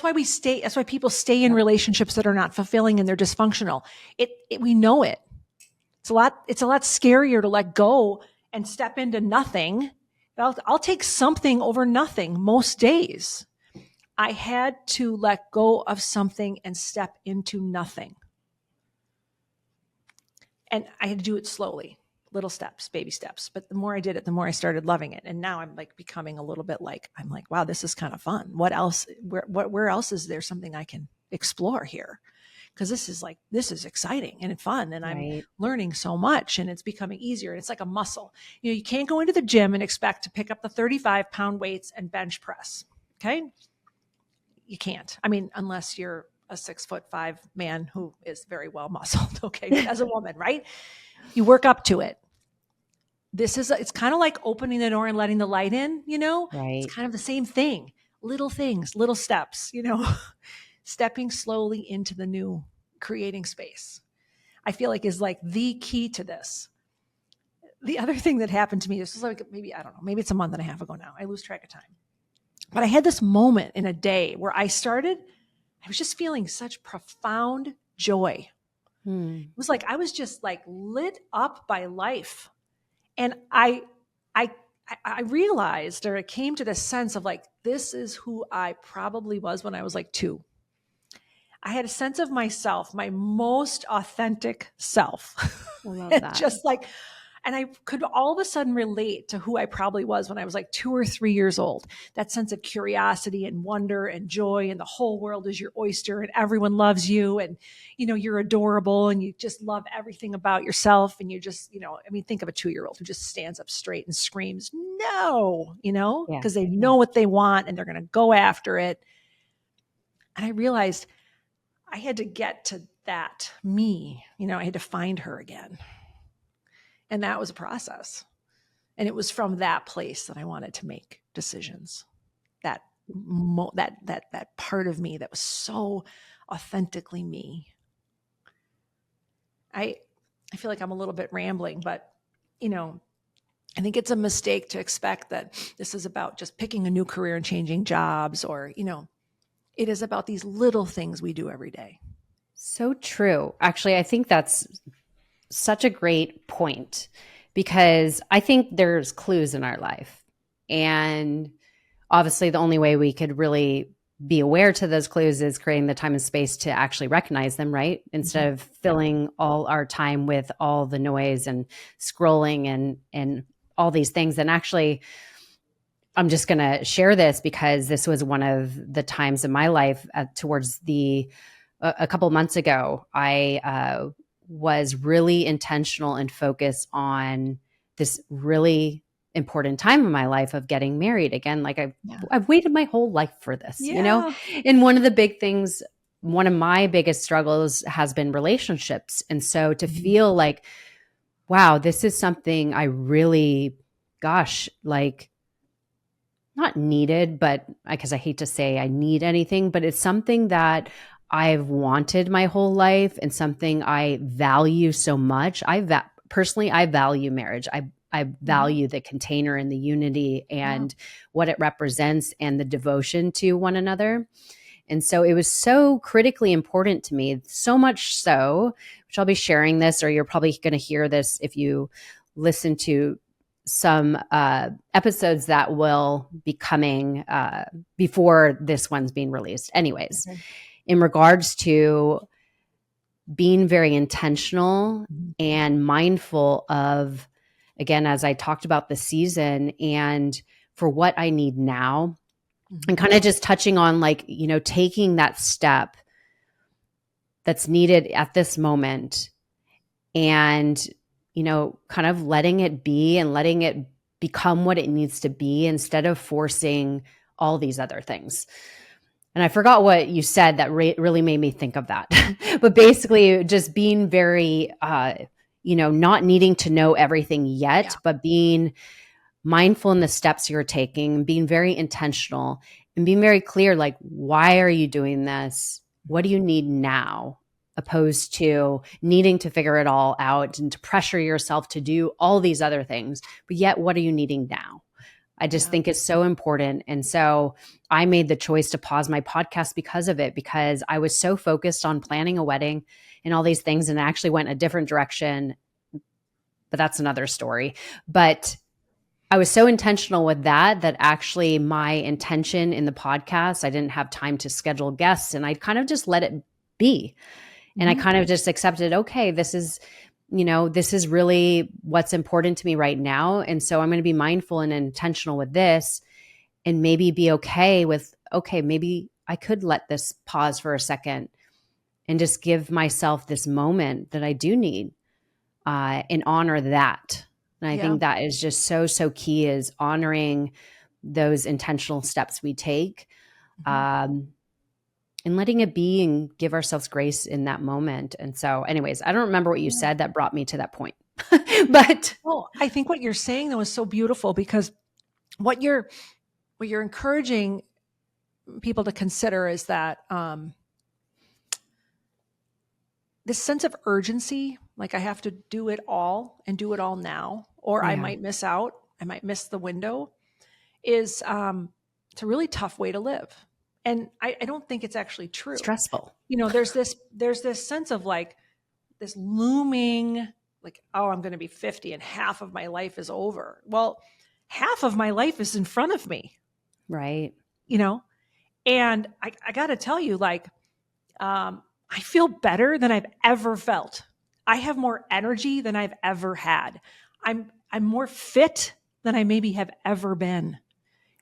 why people stay in relationships that are not fulfilling and they're dysfunctional. We know it. It's a lot scarier to let go and step into nothing. I'll take something over nothing most days. I had to let go of something and step into nothing. And I had to do it slowly, little steps, baby steps. But the more I did it, the more I started loving it. And now I'm like becoming a little bit like, wow, this is kind of fun. What else? Where else is there something I can explore here? Because this is exciting and fun. And I'm learning so much and it's becoming easier. And it's like a muscle. You can't go into the gym and expect to pick up the 35-pound weights and bench press. Okay. You can't. Unless you're a 6'5" man who is very well muscled. Okay. As a woman, right? You work up to it. It's kind of like opening the door and letting the light in,
Right.
It's kind of the same thing. Little things, little steps, stepping slowly into the new, creating space. I feel like is like the key to this. The other thing that happened to me, this was like, maybe, I don't know, maybe it's a month and a half ago now. I lose track of time. But I had this moment in a day where I was just feeling such profound joy. It was like, I was just like lit up by life. And I realized, or it came to this sense of like, this is who I probably was when I was like 2. I had a sense of myself, my most authentic self.
I love that.
Just like, and I could all of a sudden relate to who I probably was when I was like 2 or 3 years old. That sense of curiosity and wonder and joy, and the whole world is your oyster and everyone loves you. And, you're adorable and you just love everything about yourself. And you just, think of a 2-year-old who just stands up straight and screams, no, because they know what they want and they're going to go after it. And I realized I had to get to that me, I had to find her again. And that was a process. And it was from that place that I wanted to make decisions. That part of me that was so authentically me. I feel like I'm a little bit rambling, but I think it's a mistake to expect that this is about just picking a new career and changing jobs, or it is about these little things we do every day.
So true. Actually, I think that's such a great point, because I think there's clues in our life. And obviously, the only way we could really be aware to those clues is creating the time and space to actually recognize them, right? Instead of filling all our time with all the noise and scrolling and all these things. And actually, I'm just going to share this because this was one of the times in my life towards a couple months ago. I was really intentional and focused on this really important time in my life of getting married again. Like I've waited my whole life for this, And one of the big things, one of my biggest struggles has been relationships. And so to feel like, wow, this is something I really, like not needed, but because I hate to say I need anything, but it's something that I've wanted my whole life and something I value so much. Personally, I value marriage. I value the container and the unity and what it represents and the devotion to one another. And so it was so critically important to me, so much so, which I'll be sharing this, or you're probably going to hear this if you listen to some episodes that will be coming before this one's being released. Anyways, in regards to being very intentional and mindful of, again, as I talked about the season and for what I need now, and kind of just touching on taking that step that's needed at this moment and kind of letting it be and letting it become what it needs to be instead of forcing all these other things. And I forgot what you said that really made me think of that. But basically just being very, not needing to know everything yet, but being mindful in the steps you're taking, being very intentional and being very clear, like, why are you doing this? What do you need now? Opposed to needing to figure it all out and to pressure yourself to do all these other things. But yet, what are you needing now? I just think it's so important. And so I made the choice to pause my podcast because of it, because I was so focused on planning a wedding and all these things and actually went a different direction. But that's another story. But I was so intentional with that actually my intention in the podcast, I didn't have time to schedule guests and I kind of just let it be. And I kind of just accepted, okay, this is really what's important to me right now. And so I'm going to be mindful and intentional with this and maybe be okay with, maybe I could let this pause for a second and just give myself this moment that I do need and honor that. And I think that is just so, so key, is honoring those intentional steps we take. And letting it be and give ourselves grace in that moment. And so anyways, I don't remember what you said that brought me to that point. But
I think what you're saying though is so beautiful, because what you're encouraging people to consider is that this sense of urgency, like I have to do it all and do it all now, or I might miss out, I might miss the window, is it's a really tough way to live. And I don't think it's actually true.
Stressful.
There's this sense of like this looming, like, oh, I'm going to be 50 and half of my life is over. Well, half of my life is in front of me.
Right.
And I got to tell you, like, I feel better than I've ever felt. I have more energy than I've ever had. I'm more fit than I maybe have ever been.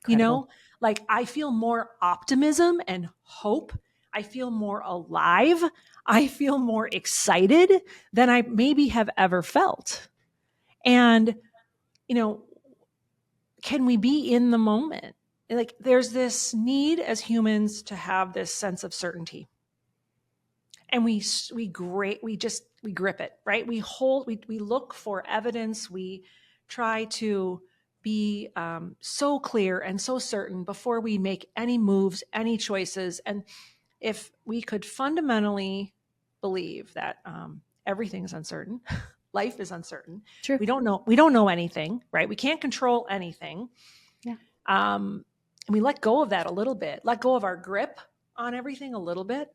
Incredible.
Like I feel more optimism and hope. I feel more alive. I feel more excited than I maybe have ever felt. And, can we be in the moment? Like there's this need as humans to have this sense of certainty. and we grip it, right? We look for evidence. We try to be so clear and so certain before we make any moves, any choices. And if we could fundamentally believe that everything's uncertain, life is uncertain.
True.
We don't know anything, right? We can't control anything.
Yeah.
And we let go of that a little bit, let go of our grip on everything a little bit.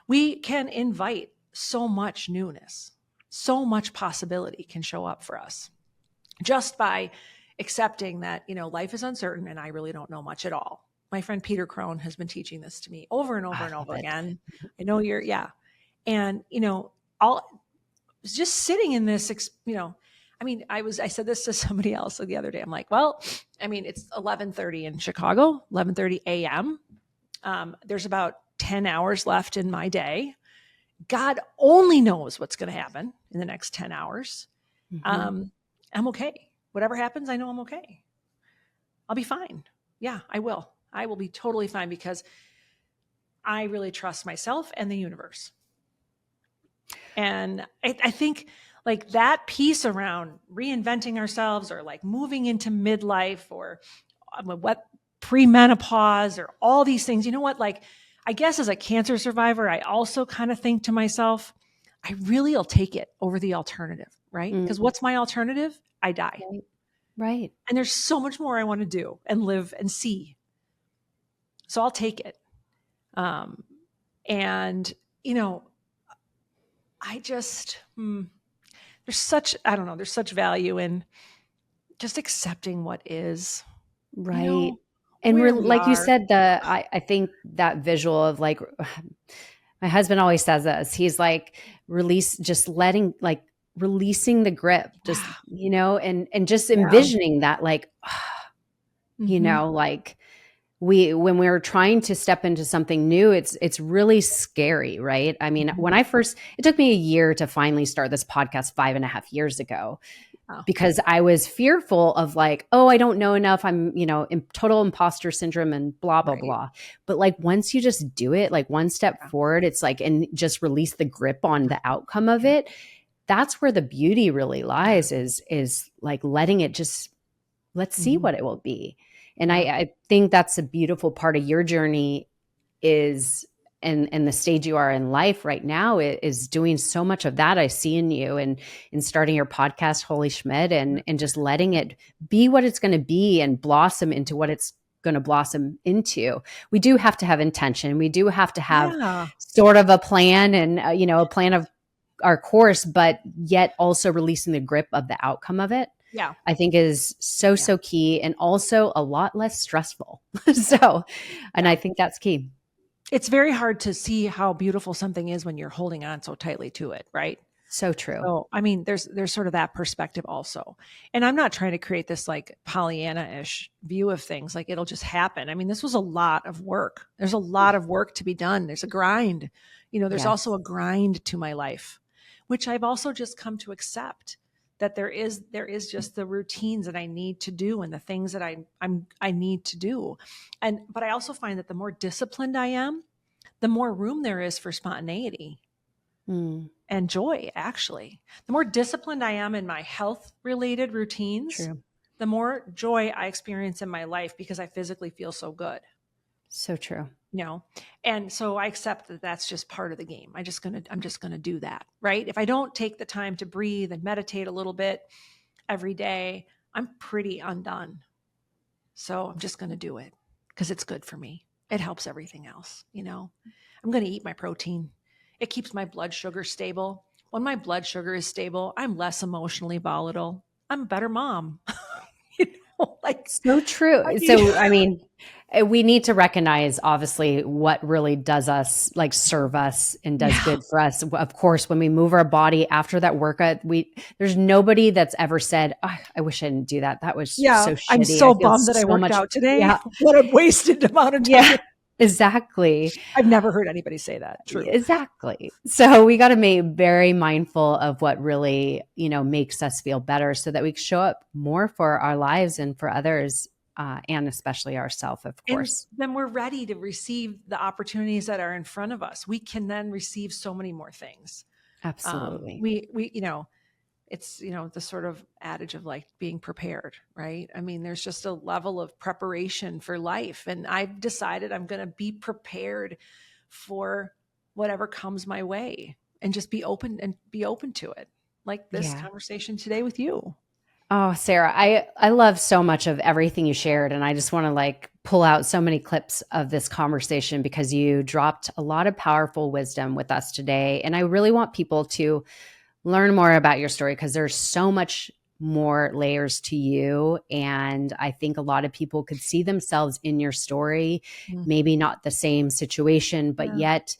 We can invite so much newness, so much possibility can show up for us just by accepting that, life is uncertain and I really don't know much at all. My friend Peter Crone has been teaching this to me over and over and over again. I know and all just sitting in this, I said this to somebody else the other day. I'm like, well, it's 11:30 in Chicago, 11:30 a.m. There's about 10 hours left in my day. God only knows what's going to happen in the next 10 hours. Mm-hmm. I'm okay. Whatever happens, I know I'm okay. I'll be fine. Yeah, I will. I will be totally fine because I really trust myself and the universe. And I think like that piece around reinventing ourselves or like moving into midlife or what premenopause or all these things, you know what? Like, I guess as a cancer survivor, I also kind of think to myself, I really will take it over the alternative, right? Because what's my alternative? I die.
Right.
And there's so much more I want to do and live and see. So I'll take it. I just, there's such value in just accepting what is.
Right. And we're, like you said, I think that visual of like, my husband always says this, he's like, releasing the grip, just, and just envisioning that, like, like when we're trying to step into something new, it's really scary, right? I mean, it took me a year to finally start this podcast 5.5 years ago. Because I was fearful of like, oh, I don't know enough. I'm, in total imposter syndrome and blah, blah, blah. But like, once you just do it, like one step forward, it's like, and just release the grip on the outcome of it. That's where the beauty really lies is like letting it just, let's see what it will be. And I think that's a beautiful part of your journey is, and the stage you are in life right now is doing so much of that. I see in you and in starting your podcast, Wholey Schmidt, and just letting it be what it's going to be and blossom into what it's going to blossom into. We do have to have intention. We do have to have sort of a plan and, a plan of our course, but yet also releasing the grip of the outcome of it.
Yeah.
I think is so key and also a lot less stressful. I think that's key.
It's very hard to see how beautiful something is when you're holding on so tightly to it, right?
So true.
So, there's sort of that perspective also. And I'm not trying to create this like Pollyanna-ish view of things, like it'll just happen. This was a lot of work. There's a lot of work to be done. There's a grind. There's also a grind to my life, which I've also just come to accept that there is just the routines that I need to do and the things that I need to do. But I also find that the more disciplined I am, the more room there is for spontaneity and joy, actually. The more disciplined I am in my health related routines, the more joy I experience in my life because I physically feel so good.
So true.
And so I accept that that's just part of the game. I'm just going to do that, right? If I don't take the time to breathe and meditate a little bit every day, I'm pretty undone. So I'm just going to do it because it's good for me. It helps everything else. I'm going to eat my protein. It keeps my blood sugar stable. When my blood sugar is stable, I'm less emotionally volatile. I'm a better mom.
So true. We need to recognize obviously what really does us, like serve us and does good for us. Of course, when we move our body after that workout, there's nobody that's ever said, oh, I wish I didn't do that. That was so shitty.
I'm so bummed that I worked out today.
Yeah.
What a wasted amount of time.
Yeah, exactly.
I've never heard anybody say that. True.
Exactly. So we got to be very mindful of what really, makes us feel better so that we can show up more for our lives and for others and especially ourselves, of
And
course.
then we're ready to receive the opportunities that are in front of us. We can then receive so many more things.
Absolutely.
We, it's, the sort of adage of like being prepared, right? I mean, there's just a level of preparation for life. And I've decided I'm going to be prepared for whatever comes my way and just be open to it. Like this
Yeah.
conversation today with you.
Oh, Sarah, I love so much of everything you shared. And I just want to like pull out so many clips of this conversation because you dropped a lot of powerful wisdom with us today. And I really want people to learn more about your story because there's so much more layers to you. And I think a lot of people could see themselves in your story, maybe not the same situation, but yet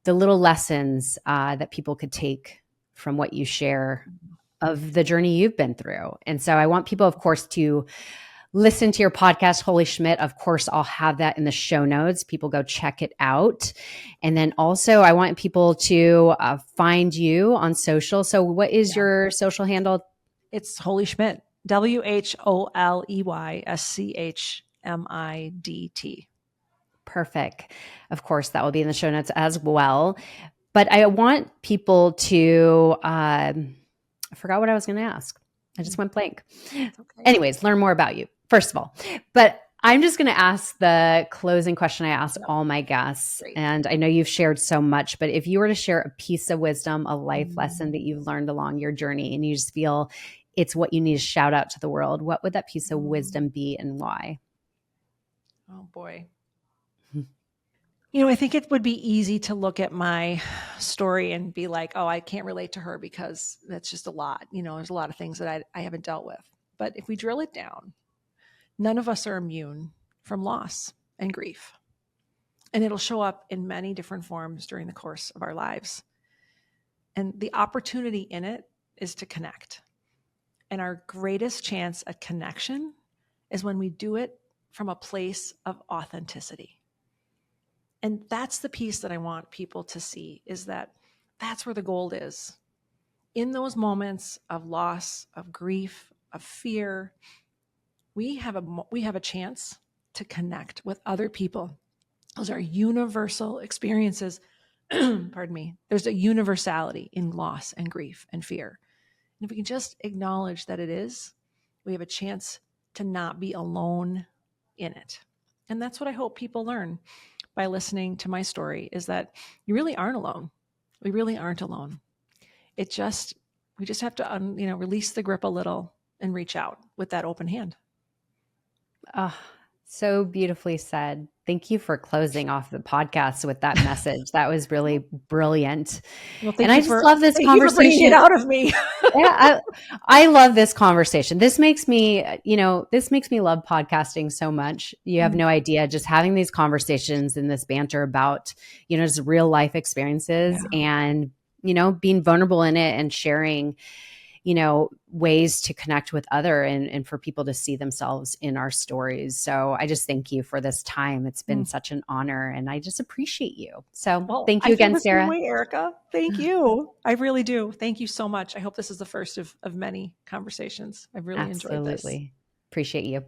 the little lessons that people could take from what you share of the journey you've been through. And so I want people, of course, to listen to your podcast, Wholey Schmidt. Of course, I'll have that in the show notes. People go check it out. And then also I want people to find you on social. So what is your social handle?
It's Wholey Schmidt, WHOLEYSCHMIDT.
Perfect. Of course, that will be in the show notes as well. But I want people to, I forgot what I was going to ask. I just went blank.
Okay.
Anyways, learn more about you, first of all. But I'm just going to ask the closing question I ask all my guests.
Great.
And I know you've shared so much, but if you were to share a piece of wisdom, a life lesson that you've learned along your journey, and you just feel it's what you need to shout out to the world, what would that piece of wisdom be and why?
Oh, boy. I think it would be easy to look at my story and be like, oh, I can't relate to her because that's just a lot. There's a lot of things that I haven't dealt with. But if we drill it down, none of us are immune from loss and grief. And it'll show up in many different forms during the course of our lives. And the opportunity in it is to connect. And our greatest chance at connection is when we do it from a place of authenticity. And that's the piece that I want people to see, is that that's where the gold is. In those moments of loss, of grief, of fear, we have a chance to connect with other people. Those are universal experiences. Pardon me. There's a universality in loss and grief and fear. And if we can just acknowledge that it is, we have a chance to not be alone in it. And that's what I hope people learn by listening to my story, is that you really aren't alone. We really aren't alone. We just have to, release the grip a little and reach out with that open hand.
Oh, so beautifully said. Thank you for closing off the podcast with that message. That was really brilliant.
Well,
and I just love this conversation.
You for bringing it out of me.
Yeah, I love this conversation. This makes me love podcasting so much. You have no idea, just having these conversations and this banter about, just real life experiences and, being vulnerable in it and sharing, ways to connect with other and for people to see themselves in our stories. So I just thank you for this time. It's been such an honor and I just appreciate you. So thank you again, Sarah.
Same way, Erica. Thank you. I really do. Thank you so much. I hope this is the first of many conversations. I've really enjoyed this.
Absolutely. Appreciate you.